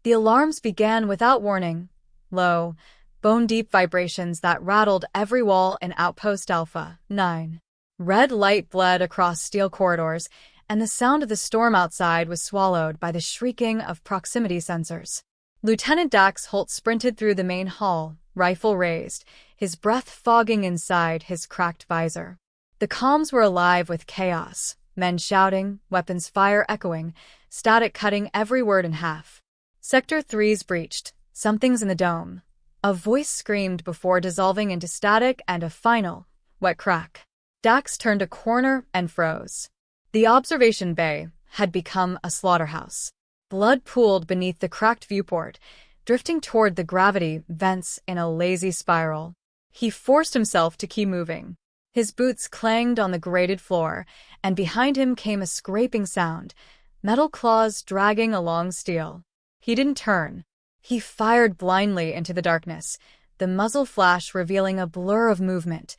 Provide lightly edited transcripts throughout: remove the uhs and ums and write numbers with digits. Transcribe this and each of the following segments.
The alarms began without warning. Low, bone-deep vibrations that rattled every wall in Outpost Alpha 9. Red light bled across steel corridors, and the sound of the storm outside was swallowed by the shrieking of proximity sensors. Lieutenant Dax Holt sprinted through the main hall, rifle raised, his breath fogging inside his cracked visor. The comms were alive with chaos, men shouting, weapons fire echoing, static cutting every word in half. Sector 3's breached. Something's in the dome. A voice screamed before dissolving into static and a final, wet crack. Dax turned a corner and froze. The observation bay had become a slaughterhouse. Blood pooled beneath the cracked viewport, drifting toward the gravity vents in a lazy spiral. He forced himself to keep moving. His boots clanged on the grated floor, and behind him came a scraping sound, metal claws dragging along steel. He didn't turn. He fired blindly into the darkness, the muzzle flash revealing a blur of movement.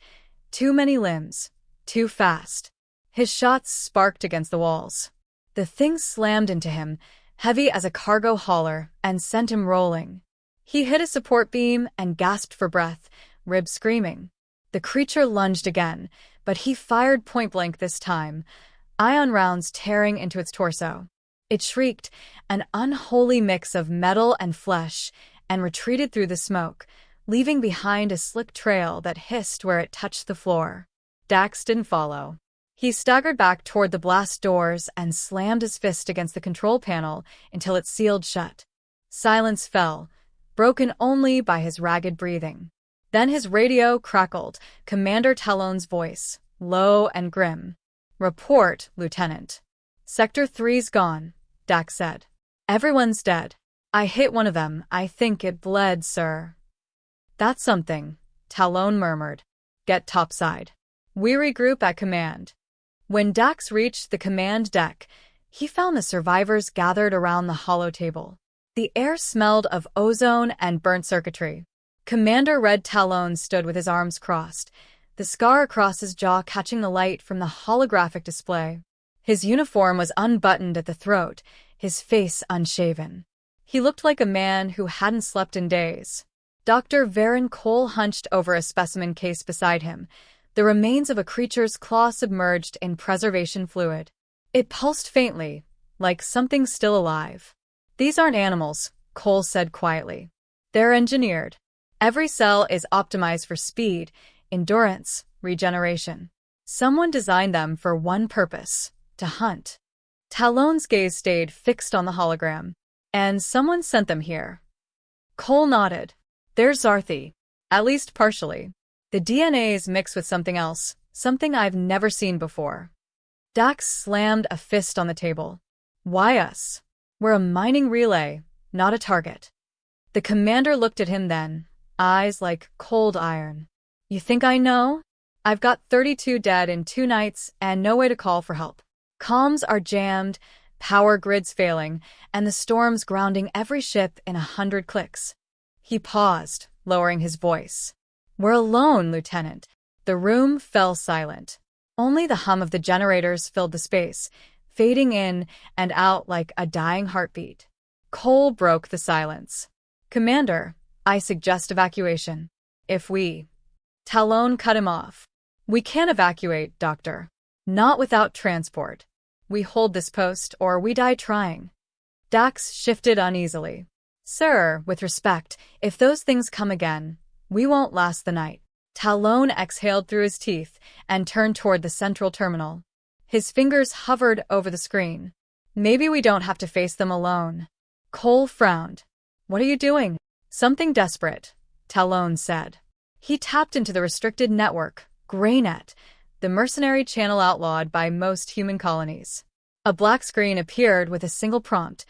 Too many limbs. Too fast. His shots sparked against the walls. The thing slammed into him, heavy as a cargo hauler, and sent him rolling. He hit a support beam and gasped for breath, ribs screaming. The creature lunged again, but he fired point-blank this time, ion rounds tearing into its torso. It shrieked, an unholy mix of metal and flesh, and retreated through the smoke, leaving behind a slick trail that hissed where it touched the floor. Dax didn't follow. He staggered back toward the blast doors and slammed his fist against the control panel until it sealed shut. Silence fell, broken only by his ragged breathing. Then his radio crackled, Commander Talon's voice, low and grim. "Report, Lieutenant." "Sector 3's gone," Dax said. "Everyone's dead. I hit one of them. I think it bled, sir." "That's something," Talon murmured. "Get topside. We regroup at command." When Dax reached the command deck, he found the survivors gathered around the hollow table. The air smelled of ozone and burnt circuitry. Commander Red Talon stood with his arms crossed, the scar across his jaw catching the light from the holographic display. His uniform was unbuttoned at the throat, his face unshaven. He looked like a man who hadn't slept in days. Dr. Varen Cole hunched over a specimen case beside him, the remains of a creature's claw submerged in preservation fluid. It pulsed faintly, like something still alive. "These aren't animals," Cole said quietly. "They're engineered. Every cell is optimized for speed, endurance, regeneration. Someone designed them for one purpose, to hunt." Talon's gaze stayed fixed on the hologram. "And someone sent them here." Cole nodded. "They're Zarthi, at least partially. The DNA's mixed with something else, something I've never seen before." Dax slammed a fist on the table. "Why us? We're a mining relay, not a target." The commander looked at him then, eyes like cold iron. "You think I know? I've got 32 dead in 2 nights and no way to call for help. Comms are jammed, power grids failing, and the storm's grounding every ship in 100 clicks." He paused, lowering his voice. "We're alone, Lieutenant." The room fell silent. Only the hum of the generators filled the space, fading in and out like a dying heartbeat. Cole broke the silence. "Commander, I suggest evacuation. If we—" Talon cut him off. "We can't evacuate, Doctor. Not without transport. We hold this post or we die trying." Dax shifted uneasily. "Sir, with respect, if those things come again, we won't last the night." Talon exhaled through his teeth and turned toward the central terminal. His fingers hovered over the screen. "Maybe we don't have to face them alone." Cole frowned. "What are you doing?" "Something desperate," Talon said. He tapped into the restricted network, Greynet, the mercenary channel outlawed by most human colonies. A black screen appeared with a single prompt: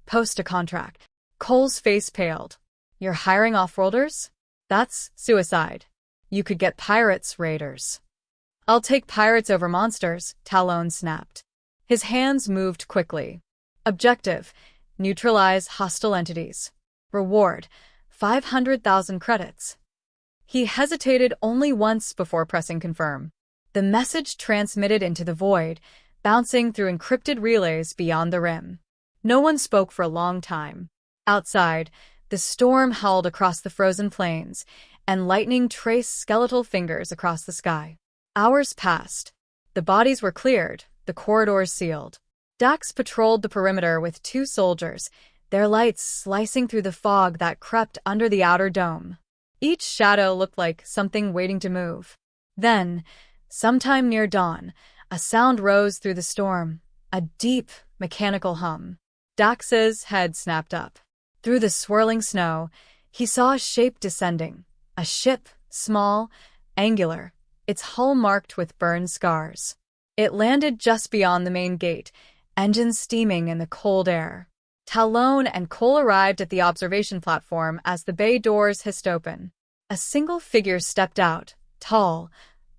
"Post a contract." Cole's face paled. "You're hiring off-worlders? That's suicide. You could get pirates, raiders." "I'll take pirates over monsters," Talon snapped. His hands moved quickly. "Objective: neutralize hostile entities. Reward: 500,000 credits." He hesitated only once before pressing confirm. The message transmitted into the void, bouncing through encrypted relays beyond the rim. No one spoke for a long time. Outside, the storm howled across the frozen plains, and lightning traced skeletal fingers across the sky. Hours passed. The bodies were cleared, the corridors sealed. Dax patrolled the perimeter with 2 soldiers, their lights slicing through the fog that crept under the outer dome. Each shadow looked like something waiting to move. Then, sometime near dawn, a sound rose through the storm, a deep, mechanical hum. Dax's head snapped up. Through the swirling snow, he saw a shape descending, a ship, small, angular, its hull marked with burned scars. It landed just beyond the main gate, engines steaming in the cold air. Talon and Cole arrived at the observation platform as the bay doors hissed open. A single figure stepped out, tall,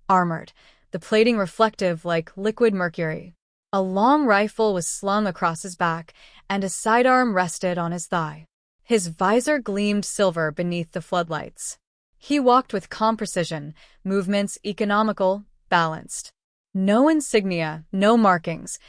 armored, the plating reflective like liquid mercury. A long rifle was slung across his back, and a sidearm rested on his thigh. His visor gleamed silver beneath the floodlights. He walked with calm precision, movements economical, balanced. No insignia, no markings,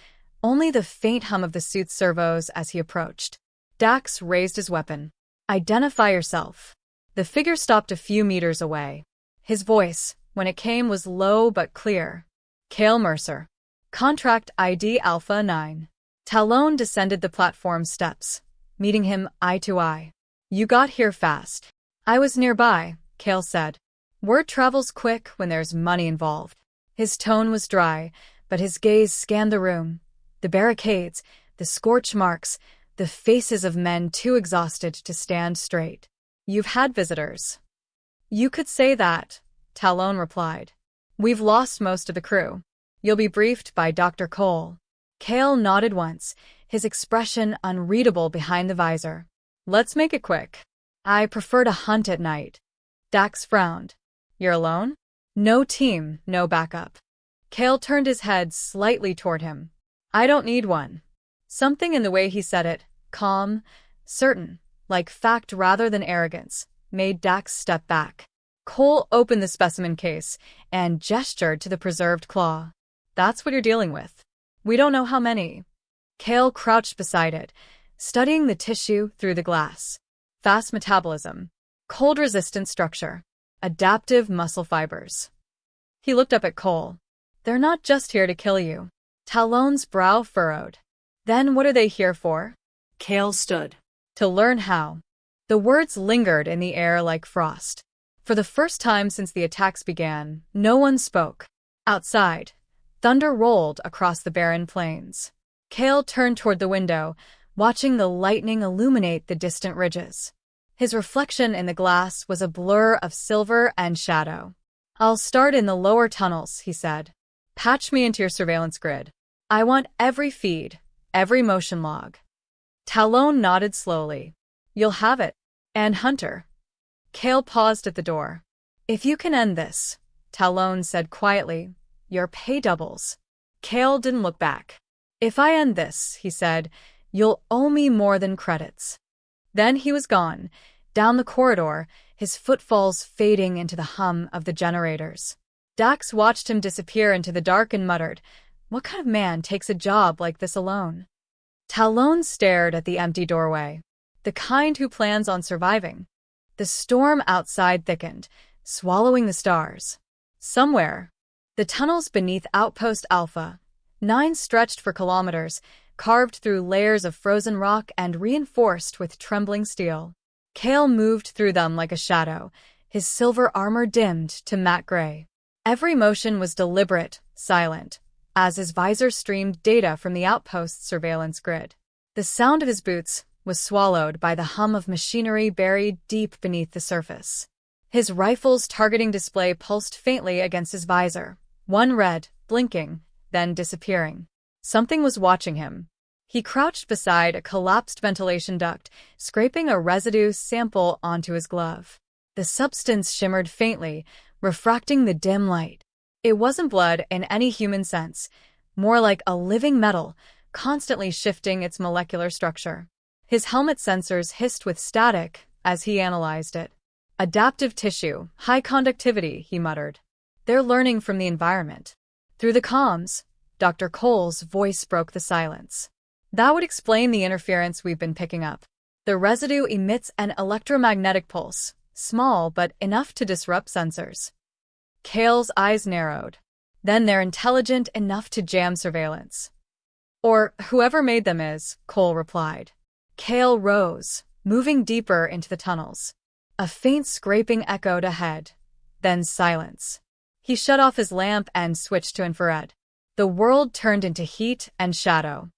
only the faint hum of the suit's servos as he approached. Dax raised his weapon. "Identify yourself." The figure stopped a few meters away. His voice, when it came, was low but clear. "Cale Mercer. Contract ID Alpha 9. Talon descended the platform steps, meeting him eye to eye. "You got here fast." "I was nearby," Cale said. "Word travels quick when there's money involved." His tone was dry, but his gaze scanned the room. The barricades, the scorch marks, the faces of men too exhausted to stand straight. "You've had visitors." "You could say that," Talon replied. "We've lost most of the crew. You'll be briefed by Dr. Cole." Cale nodded once, his expression unreadable behind the visor. "Let's make it quick. I prefer to hunt at night." Dax frowned. "You're alone?" "No team, no backup." Cale turned his head slightly toward him. "I don't need one." Something in the way he said it, calm, certain, like fact rather than arrogance, made Dax step back. Cole opened the specimen case and gestured to the preserved claw. "That's what you're dealing with. We don't know how many." Cale crouched beside it, studying the tissue through the glass. Fast metabolism, cold-resistant structure, adaptive muscle fibers. He looked up at Cole. "They're not just here to kill you." Talon's brow furrowed. "Then what are they here for?" Cale stood. "To learn how." The words lingered in the air like frost. For the first time since the attacks began, no one spoke. Outside, thunder rolled across the barren plains. Cale turned toward the window, watching the lightning illuminate the distant ridges. His reflection in the glass was a blur of silver and shadow. "I'll start in the lower tunnels," he said. "Patch me into your surveillance grid. I want every feed, every motion log." Talon nodded slowly. "You'll have it. And Hunter." Cale paused at the door. "If you can end this," Talon said quietly, "your pay doubles." Cale didn't look back. "If I end this," he said, "you'll owe me more than credits." Then he was gone, down the corridor, his footfalls fading into the hum of the generators. Dax watched him disappear into the dark and muttered, "What kind of man takes a job like this alone?" Talon stared at the empty doorway. The kind who plans on surviving. The storm outside thickened, swallowing the stars. Somewhere, the tunnels beneath Outpost Alpha 9 stretched for kilometers, carved through layers of frozen rock and reinforced with trembling steel. Cale moved through them like a shadow, his silver armor dimmed to matte gray. Every motion was deliberate, silent, as his visor streamed data from the outpost's surveillance grid. The sound of his boots was swallowed by the hum of machinery buried deep beneath the surface. His rifle's targeting display pulsed faintly against his visor, one red, blinking, then disappearing. Something was watching him. He crouched beside a collapsed ventilation duct, scraping a residue sample onto his glove. The substance shimmered faintly, refracting the dim light. It wasn't blood in any human sense, more like a living metal, constantly shifting its molecular structure. His helmet sensors hissed with static as he analyzed it. "Adaptive tissue, high conductivity," he muttered. "They're learning from the environment." Through the comms, Dr. Cole's voice broke the silence. "That would explain the interference we've been picking up." The residue emits an electromagnetic pulse, small but enough to disrupt sensors. Kale's eyes narrowed. Then they're intelligent enough to jam surveillance. Or whoever made them is, Cole replied. Kale rose, moving deeper into the tunnels. A faint scraping echoed ahead. Then silence. He shut off his lamp and switched to infrared. The world turned into heat and shadow.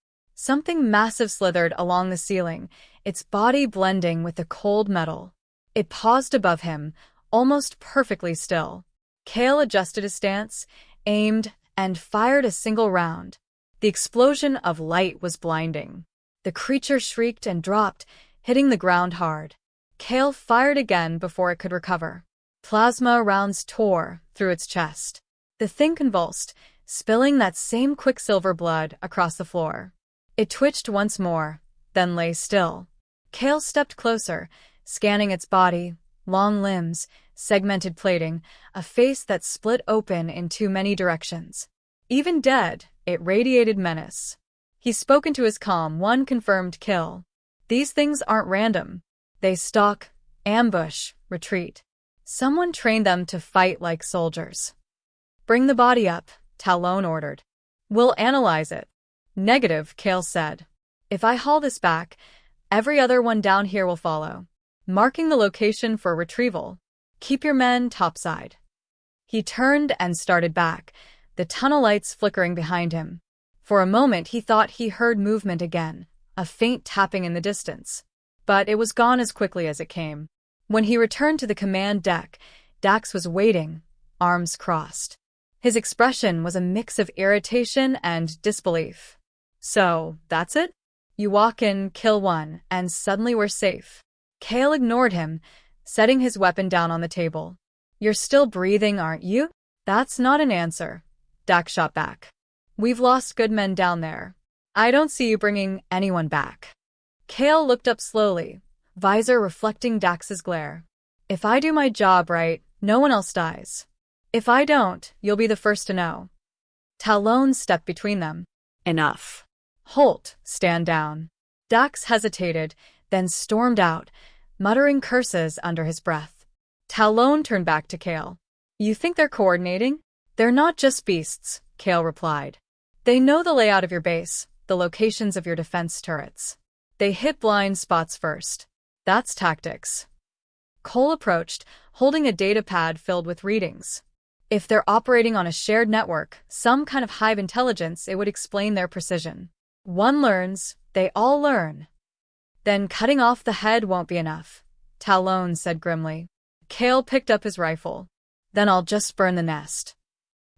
Something massive slithered along the ceiling, its body blending with the cold metal. It paused above him, almost perfectly still. Kale adjusted his stance, aimed, and fired a single round. The explosion of light was blinding. The creature shrieked and dropped, hitting the ground hard. Kale fired again before it could recover. Plasma rounds tore through its chest. The thing convulsed, spilling that same quicksilver blood across the floor. It twitched once more, then lay still. Kale stepped closer, scanning its body, long limbs, segmented plating, a face that split open in too many directions. Even dead, it radiated menace. He spoke into his comm, one confirmed kill. These things aren't random. They stalk, ambush, retreat. Someone trained them to fight like soldiers. Bring the body up, Talon ordered. We'll analyze it. Negative, Kale said. If I haul this back, every other one down here will follow. Marking the location for retrieval. Keep your men topside. He turned and started back, the tunnel lights flickering behind him. For a moment he thought he heard movement again, a faint tapping in the distance. But it was gone as quickly as it came. When he returned to the command deck, Dax was waiting, arms crossed. His expression was a mix of irritation and disbelief. So, that's it? You walk in, kill one, and suddenly we're safe. Kale ignored him, setting his weapon down on the table. You're still breathing, aren't you? That's not an answer, Dax shot back. We've lost good men down there. I don't see you bringing anyone back. Kale looked up slowly, visor reflecting Dax's glare. If I do my job right, no one else dies. If I don't, you'll be the first to know. Talon stepped between them. Enough. Holt, stand down. Dax hesitated, then stormed out, muttering curses under his breath. Talon turned back to Kale. You think they're coordinating? They're not just beasts, Kale replied. They know the layout of your base, the locations of your defense turrets. They hit blind spots first. That's tactics. Cole approached, holding a data pad filled with readings. If they're operating on a shared network, some kind of hive intelligence, it would explain their precision. One learns, they all learn. Then cutting off the head won't be enough, Talon said grimly. Kale picked up his rifle. Then I'll just burn the nest.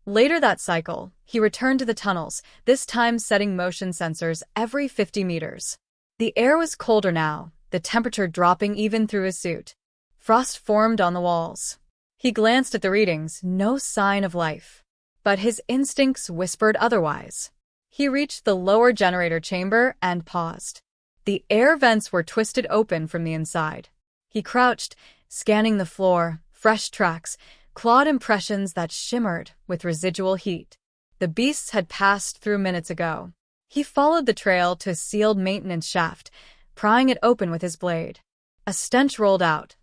Later that cycle, he returned to the tunnels, this time setting motion sensors every 50 meters. The air was colder now, the temperature dropping even through his suit. Frost formed on the walls. He glanced at the readings, no sign of life. But his instincts whispered otherwise. He reached the lower generator chamber and paused. The air vents were twisted open from the inside. He crouched, scanning the floor, fresh tracks, clawed impressions that shimmered with residual heat. The beasts had passed through minutes ago. He followed the trail to a sealed maintenance shaft, prying it open with his blade. A stench rolled out.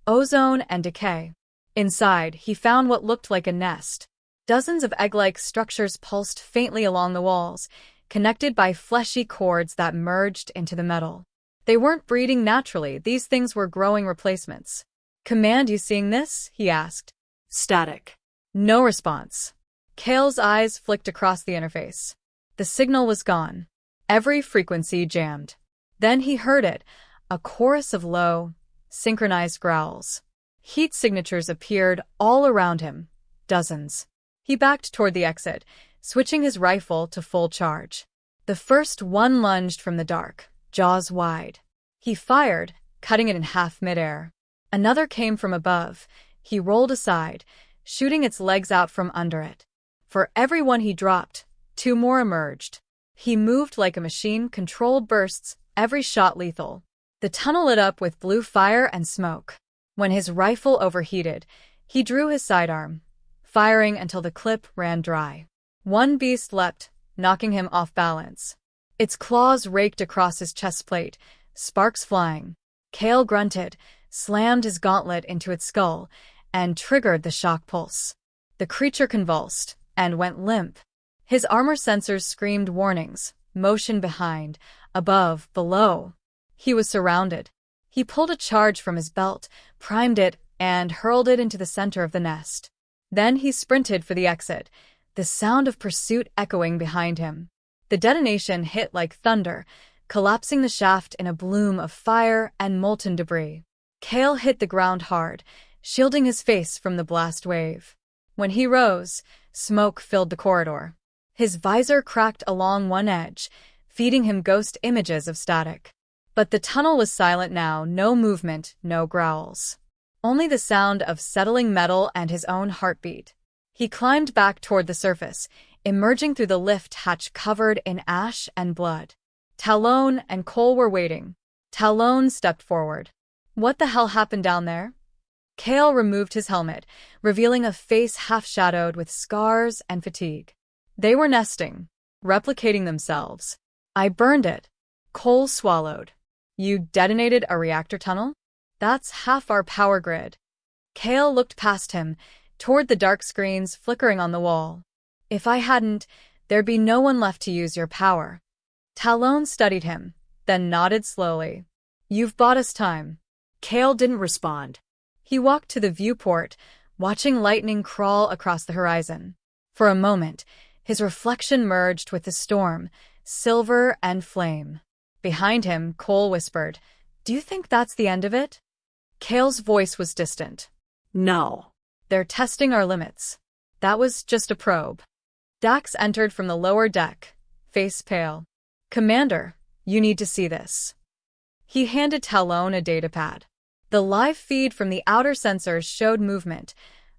Ozone and decay. Inside, he found what looked like a nest. Dozens of egg-like structures pulsed faintly along the walls, connected by fleshy cords that merged into the metal. They weren't breeding naturally, these things were growing replacements. Command, you seeing this? He asked. Static. No response. Kale's eyes flicked across the interface. The signal was gone. Every frequency jammed. Then he heard it, a chorus of low, synchronized growls. Heat signatures appeared all around him, dozens. He backed toward the exit, switching his rifle to full charge. The first one lunged from the dark, jaws wide. He fired, cutting it in half midair. Another came from above. He rolled aside, shooting its legs out from under it. For every one he dropped, two more emerged. He moved like a machine, controlled bursts, every shot lethal. The tunnel lit up with blue fire and smoke. When his rifle overheated, he drew his sidearm, firing until the clip ran dry. One beast leapt, knocking him off balance. Its claws raked across his chest plate, sparks flying. Kale grunted, slammed his gauntlet into its skull, and triggered the shock pulse. The creature convulsed and went limp. His armor sensors screamed warnings, motion behind, above, below. He was surrounded. He pulled a charge from his belt, primed it, and hurled it into the center of the nest. Then he sprinted for the exit, the sound of pursuit echoing behind him. The detonation hit like thunder, collapsing the shaft in a bloom of fire and molten debris. Kale hit the ground hard, shielding his face from the blast wave. When he rose, smoke filled the corridor. His visor cracked along one edge, feeding him ghost images of static. But the tunnel was silent now, no movement, no growls. Only the sound of settling metal and his own heartbeat. He climbed back toward the surface, emerging through the lift hatch covered in ash and blood. Talon and Cole were waiting. Talon stepped forward. What the hell happened down there? Kale removed his helmet, revealing a face half-shadowed with scars and fatigue. They were nesting, replicating themselves. I burned it. Cole swallowed. You detonated a reactor tunnel? That's half our power grid. Kale looked past him, toward the dark screens flickering on the wall. If I hadn't, there'd be no one left to use your power. Talon studied him, then nodded slowly. You've bought us time. Kale didn't respond. He walked to the viewport, watching lightning crawl across the horizon. For a moment, his reflection merged with the storm, silver and flame. Behind him, Cole whispered, "Do you think that's the end of it?" Kale's voice was distant. "No. They're testing our limits. That was just a probe." Dax entered from the lower deck, face pale. "Commander, you need to see this." He handed Talon a datapad. The live feed from the outer sensors showed movement,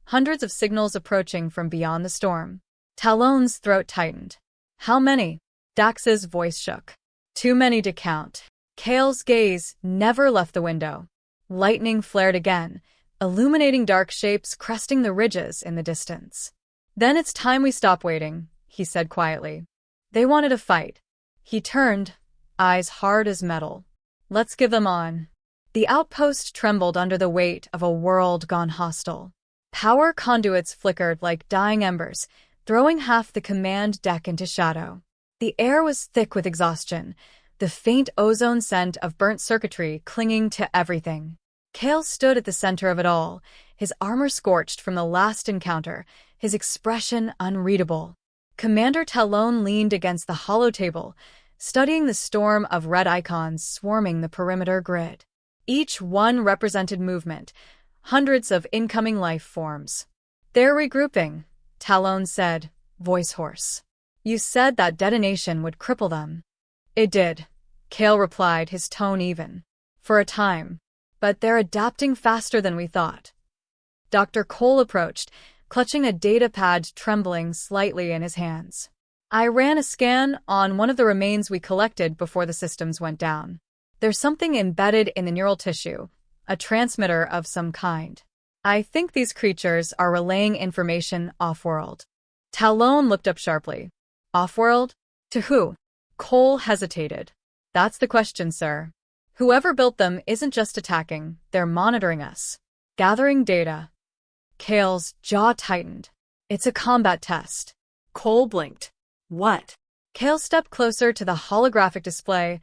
hundreds of signals approaching from beyond the storm. Talon's throat tightened. "How many?" Dax's voice shook. "Too many to count." Kale's gaze never left the window. Lightning flared again, illuminating dark shapes cresting the ridges in the distance. "Then it's time we stop waiting," he said quietly. They wanted a fight. He turned, eyes hard as metal. "Let's give them on." The outpost trembled under the weight of a world gone hostile. Power conduits flickered like dying embers, throwing half the command deck into shadow. The air was thick with exhaustion, the faint ozone scent of burnt circuitry clinging to everything. Kale stood at the center of it all, his armor scorched from the last encounter, his expression unreadable. Commander Talon leaned against the hollow table, studying the storm of red icons swarming the perimeter grid. Each one represented movement, hundreds of incoming life forms. "They're regrouping," Talon said, voice hoarse. "You said that detonation would cripple them." "It did," Kale replied, his tone even. "For a time. But they're adapting faster than we thought." Dr. Cole approached, clutching a datapad trembling slightly in his hands. "I ran a scan on one of the remains we collected before the systems went down. There's something embedded in the neural tissue, a transmitter of some kind. I think these creatures are relaying information off-world." Talon looked up sharply. "Off-world? To who?" Cole hesitated. "That's the question, sir. Whoever built them isn't just attacking, they're monitoring us. Gathering data." Kale's jaw tightened. "It's a combat test." Cole blinked. "What?" Kale stepped closer to the holographic display,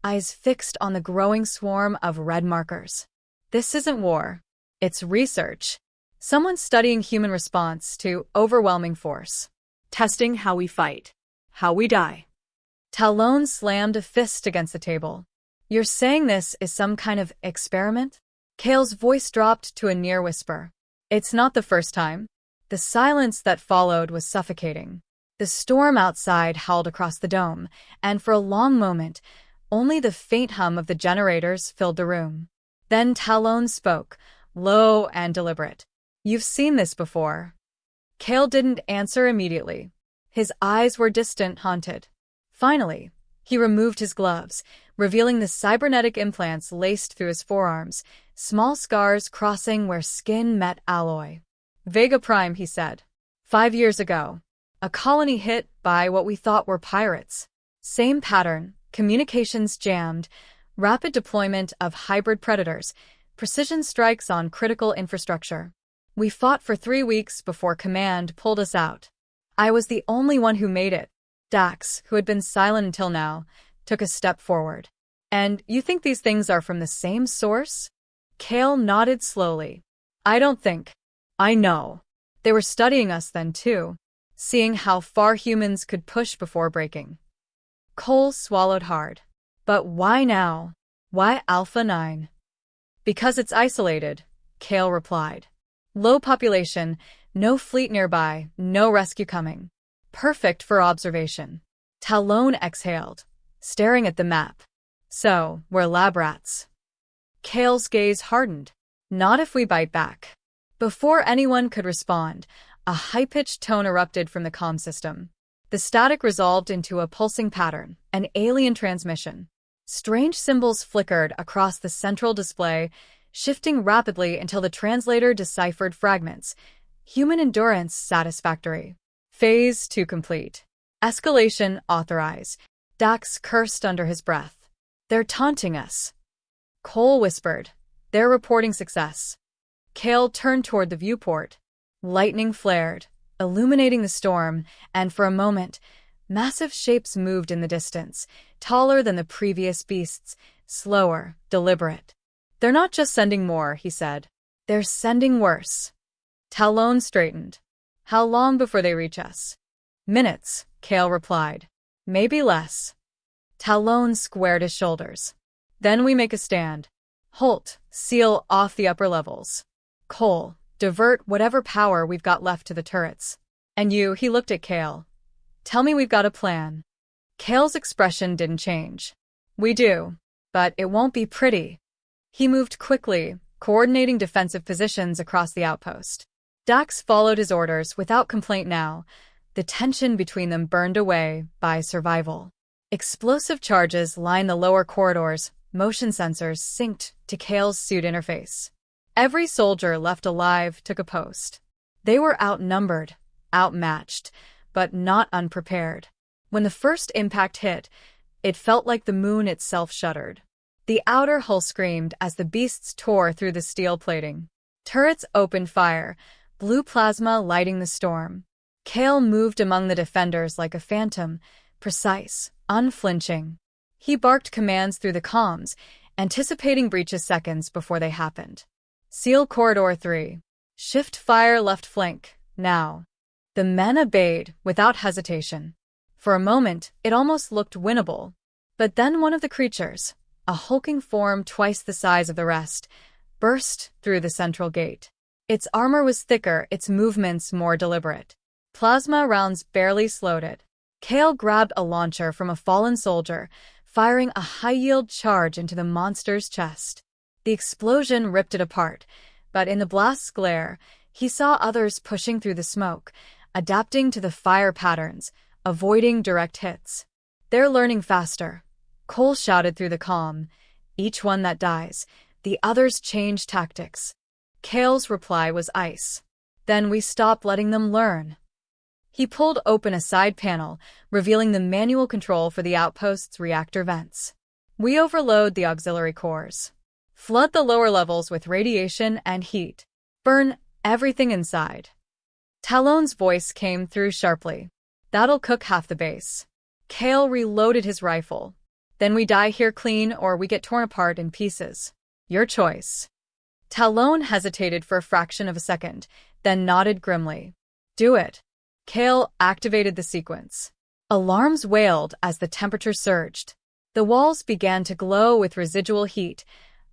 eyes fixed on the growing swarm of red markers. "This isn't war. It's research. Someone's studying human response to overwhelming force. Testing how we fight. How we die." Talon slammed a fist against the table. "You're saying this is some kind of experiment?" Kale's voice dropped to a near whisper. "It's not the first time." The silence that followed was suffocating. The storm outside howled across the dome, and for a long moment, only the faint hum of the generators filled the room. Then Talon spoke, low and deliberate. "You've seen this before." Kale didn't answer immediately. His eyes were distant, haunted. Finally, he removed his gloves, revealing the cybernetic implants laced through his forearms, small scars crossing where skin met alloy. "Vega Prime," he said. 5 years ago. A colony hit by what we thought were pirates. Same pattern, communications jammed, rapid deployment of hybrid predators, precision strikes on critical infrastructure. We fought for 3 weeks before command pulled us out. I was the only one who made it. Dax, who had been silent until now, took a step forward. And you think these things are from the same source? Kale nodded slowly. I don't think. I know. They were studying us then too, seeing how far humans could push before breaking. Cole swallowed hard. But why now? Why Alpha 9? Because it's isolated, Kale replied. Low population, no fleet nearby, no rescue coming. Perfect for observation. Talon exhaled, staring at the map. So, we're lab rats. Kale's gaze hardened. Not if we bite back. Before anyone could respond, a high-pitched tone erupted from the comm system. The static resolved into a pulsing pattern, an alien transmission. Strange symbols flickered across the central display, shifting rapidly until the translator deciphered fragments. Human endurance satisfactory. Phase 2 complete. Escalation authorized. Dax cursed under his breath. They're taunting us. Cole whispered. They're reporting success. Kale turned toward the viewport. Lightning flared, illuminating the storm, and for a moment, massive shapes moved in the distance, taller than the previous beasts, slower, deliberate. They're not just sending more, he said. They're sending worse. Talon straightened. How long before they reach us? Minutes, Kale replied. Maybe less. Talon squared his shoulders. Then we make a stand. Holt, seal off the upper levels. Cole, divert whatever power we've got left to the turrets. And you, he looked at Kale. Tell me we've got a plan. Kale's expression didn't change. We do, but it won't be pretty. He moved quickly, coordinating defensive positions across the outpost. Dax followed his orders without complaint now. The tension between them burned away by survival. Explosive charges lined the lower corridors, motion sensors synced to Kale's suit interface. Every soldier left alive took a post. They were outnumbered, outmatched, but not unprepared. When the first impact hit, it felt like the moon itself shuddered. The outer hull screamed as the beasts tore through the steel plating. Turrets opened fire, blue plasma lighting the storm. Kale moved among the defenders like a phantom, precise, unflinching. He barked commands through the comms, anticipating breaches seconds before they happened. Seal Corridor 3. Shift fire left flank, now. The men obeyed, without hesitation. For a moment, it almost looked winnable. But then one of the creatures, a hulking form twice the size of the rest, burst through the central gate. Its armor was thicker, its movements more deliberate. Plasma rounds barely slowed it. Kale grabbed a launcher from a fallen soldier, firing a high-yield charge into the monster's chest. The explosion ripped it apart, but in the blast's glare, he saw others pushing through the smoke, adapting to the fire patterns, avoiding direct hits. They're learning faster. Cole shouted through the comm. Each one that dies, the others change tactics. Kale's reply was ice. Then we stop letting them learn. He pulled open a side panel, revealing the manual control for the outpost's reactor vents. We overload the auxiliary cores. Flood the lower levels with radiation and heat. Burn everything inside. Talon's voice came through sharply. That'll cook half the base. Kale reloaded his rifle. Then we die here clean or we get torn apart in pieces. Your choice. Talon hesitated for a fraction of a second, then nodded grimly. Do it. Kale activated the sequence. Alarms wailed as the temperature surged. The walls began to glow with residual heat,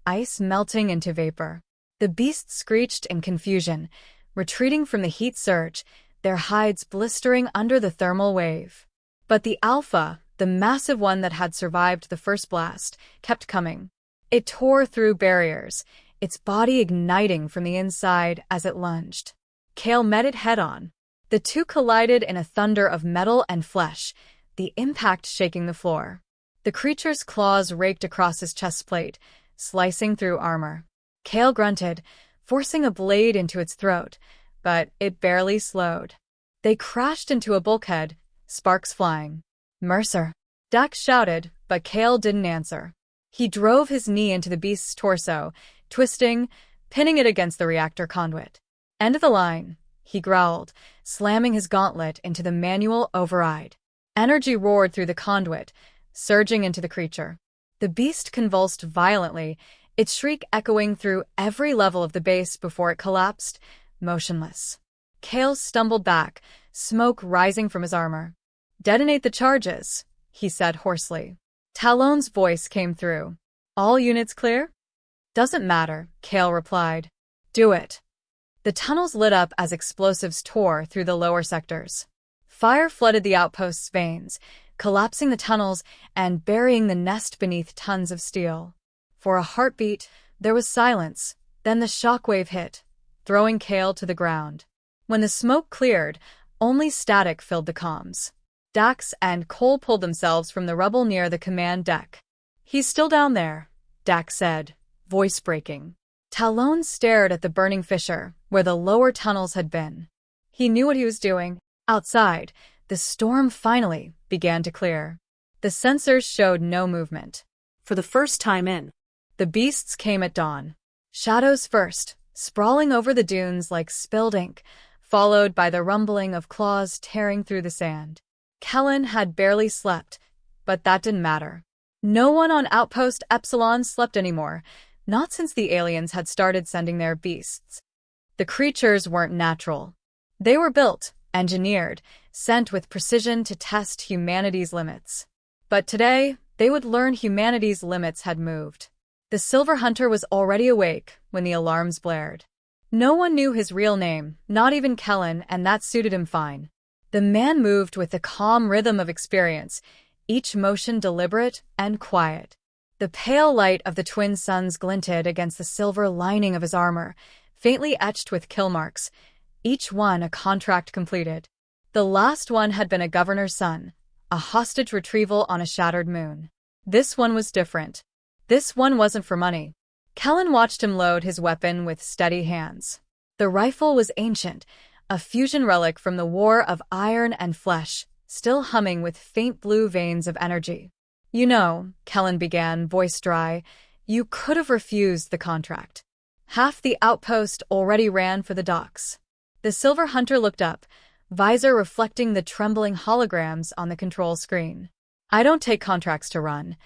ice melting into vapor. The beasts screeched in confusion, retreating from the heat surge, their hides blistering under the thermal wave. But the Alpha, the massive one that had survived the first blast, kept coming. It tore through barriers, its body igniting from the inside as it lunged. Kale met it head-on. The two collided in a thunder of metal and flesh, the impact shaking the floor. The creature's claws raked across his chest plate, slicing through armor. Kale grunted, forcing a blade into its throat, but it barely slowed. They crashed into a bulkhead, sparks flying. Mercer. Dax shouted, but Kale didn't answer. He drove his knee into the beast's torso, twisting, pinning it against the reactor conduit. "End of the line," he growled, slamming his gauntlet into the manual override. Energy roared through the conduit, surging into the creature. The beast convulsed violently, its shriek echoing through every level of the base before it collapsed, motionless. Kale stumbled back, smoke rising from his armor. "Detonate the charges," he said hoarsely. Talon's voice came through. "All units clear?" "Doesn't matter," Kale replied. "Do it." The tunnels lit up as explosives tore through the lower sectors. Fire flooded the outpost's veins, collapsing the tunnels and burying the nest beneath tons of steel. For a heartbeat, there was silence, then the shockwave hit, throwing Kale to the ground. When the smoke cleared, only static filled the comms. Dax and Cole pulled themselves from the rubble near the command deck. "He's still down there," Dax said, voice breaking. Talon stared at the burning fissure, where the lower tunnels had been. He knew what he was doing. Outside, the storm finally began to clear. The sensors showed no movement. For the first time the beasts came at dawn. Shadows first, sprawling over the dunes like spilled ink, followed by the rumbling of claws tearing through the sand. Kellen had barely slept, but that didn't matter. No one on Outpost Epsilon slept anymore, not since the aliens had started sending their beasts. The creatures weren't natural. They were built, engineered, sent with precision to test humanity's limits. But today, they would learn humanity's limits had moved. The Silver Hunter was already awake when the alarms blared. No one knew his real name, not even Kellen, and that suited him fine. The man moved with the calm rhythm of experience, each motion deliberate and quiet. The pale light of the twin suns glinted against the silver lining of his armor, faintly etched with kill marks, each one a contract completed. The last one had been a governor's son, a hostage retrieval on a shattered moon. This one was different. This one wasn't for money. Kellen watched him load his weapon with steady hands. The rifle was ancient, a fusion relic from the war of iron and flesh, still humming with faint blue veins of energy. "You know," Kellen began, voice dry, "you could have refused the contract. Half the outpost already ran for the docks." The Silver Hunter looked up, visor reflecting the trembling holograms on the control screen. "I don't take contracts to run."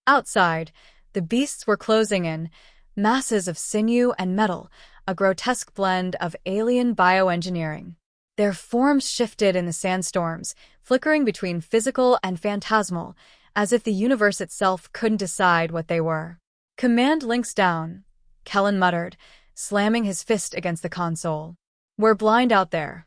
Outside, the beasts were closing in, masses of sinew and metal, a grotesque blend of alien bioengineering. Their forms shifted in the sandstorms, flickering between physical and phantasmal, as if the universe itself couldn't decide what they were. "Command links down," Kellen muttered, slamming his fist against the console. "We're blind out there."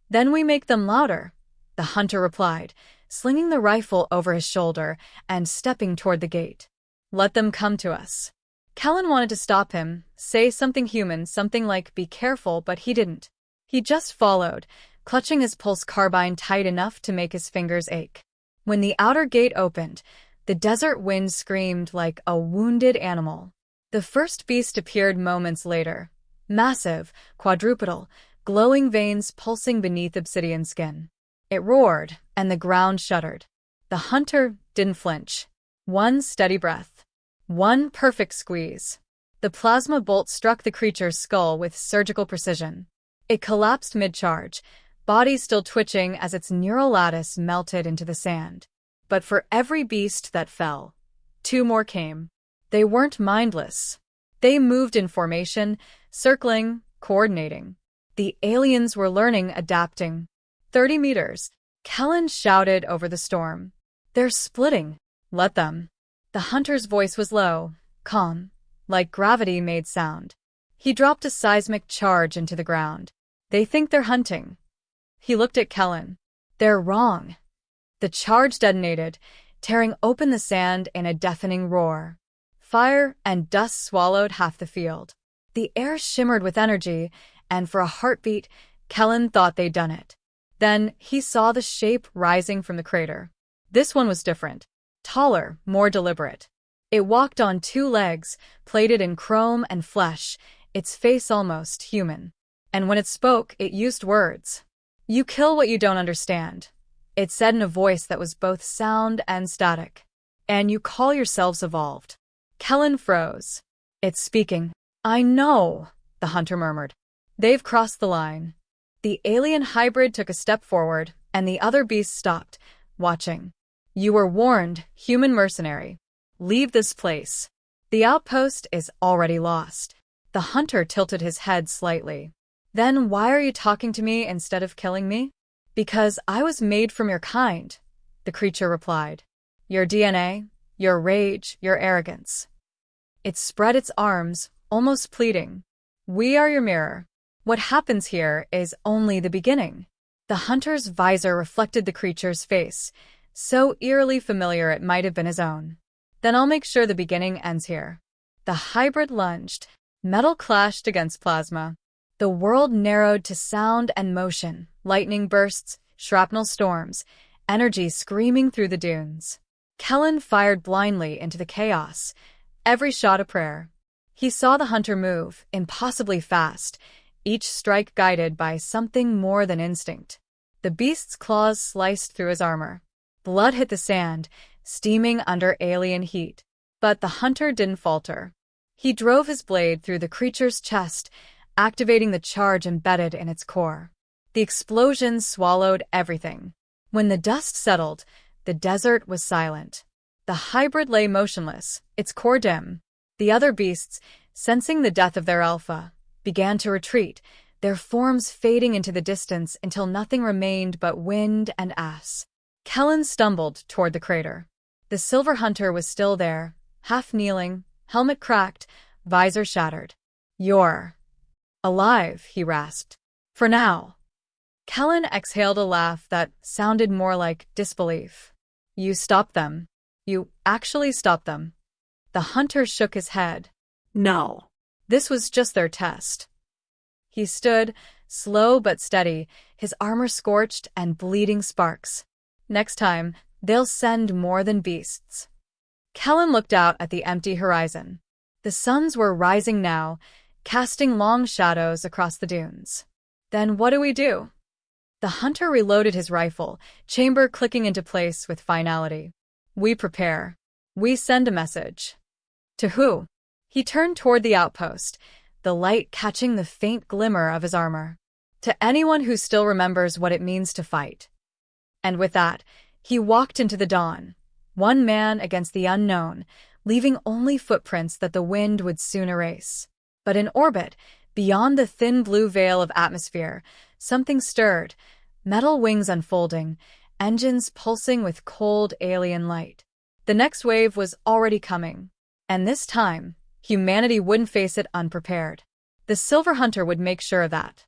"Then we make them louder," the hunter replied, slinging the rifle over his shoulder and stepping toward the gate. "Let them come to us." Kellen wanted to stop him, say something human, something like "be careful," but he didn't. He just followed, clutching his pulse carbine tight enough to make his fingers ache. When the outer gate opened, the desert wind screamed like a wounded animal. The first beast appeared moments later, massive, quadrupedal, glowing veins pulsing beneath obsidian skin. It roared, and the ground shuddered. The hunter didn't flinch. One steady breath. One perfect squeeze. The plasma bolt struck the creature's skull with surgical precision. It collapsed mid-charge, body still twitching as its neural lattice melted into the sand. But for every beast that fell, two more came. They weren't mindless. They moved in formation, circling, coordinating. The aliens were learning, adapting. 30 meters. Kellen shouted over the storm. "They're splitting. Let them." The hunter's voice was low, calm, like gravity made sound. He dropped a seismic charge into the ground. "They think they're hunting." He looked at Kellen. "They're wrong." The charge detonated, tearing open the sand in a deafening roar. Fire and dust swallowed half the field. The air shimmered with energy, and for a heartbeat, Kellen thought they'd done it. Then he saw the shape rising from the crater. This one was different. Taller, more deliberate. It walked on two legs, plated in chrome and flesh, its face almost human. And when it spoke, it used words. "You kill what you don't understand," it said in a voice that was both sound and static. "And you call yourselves evolved." Kellen froze. It's speaking. I know, the hunter murmured. They've crossed the line. The alien hybrid took a step forward, and the other beast stopped, watching. You were warned, human mercenary. Leave this place. The outpost is already lost. The hunter tilted his head slightly. Then why are you talking to me instead of killing me? Because I was made from your kind, the creature replied. Your DNA, your rage, your arrogance. It spread its arms, almost pleading. We are your mirror. What happens here is only the beginning. The hunter's visor reflected the creature's face, so eerily familiar it might have been his own. Then I'll make sure the beginning ends here. The hybrid lunged. Metal clashed against plasma. The world narrowed to sound and motion, lightning bursts, shrapnel storms, energy screaming through the dunes. Kellen fired blindly into the chaos, every shot a prayer. He saw the hunter move, impossibly fast, each strike guided by something more than instinct. The beast's claws sliced through his armor. Blood hit the sand, steaming under alien heat. But the hunter didn't falter. He drove his blade through the creature's chest, activating the charge embedded in its core. The explosion swallowed everything. When the dust settled, the desert was silent. The hybrid lay motionless, its core dim. The other beasts, sensing the death of their alpha, began to retreat, their forms fading into the distance until nothing remained but wind and ash. Kellen stumbled toward the crater. The silver hunter was still there, half kneeling, helmet cracked, visor shattered. You're alive, he rasped. For now. Kellen exhaled a laugh that sounded more like disbelief. You stopped them. You actually stopped them. The hunter shook his head. No. This was just their test. He stood, slow but steady, his armor scorched and bleeding sparks. Next time, they'll send more than beasts. Kellen looked out at the empty horizon. The suns were rising now, casting long shadows across the dunes. Then what do we do? The hunter reloaded his rifle, chamber clicking into place with finality. We prepare. We send a message. To who? He turned toward the outpost, the light catching the faint glimmer of his armor. To anyone who still remembers what it means to fight. And with that, he walked into the dawn, one man against the unknown, leaving only footprints that the wind would soon erase. But in orbit, beyond the thin blue veil of atmosphere, something stirred, metal wings unfolding, engines pulsing with cold alien light. The next wave was already coming, and this time, humanity wouldn't face it unprepared. The Silver Hunter would make sure of that.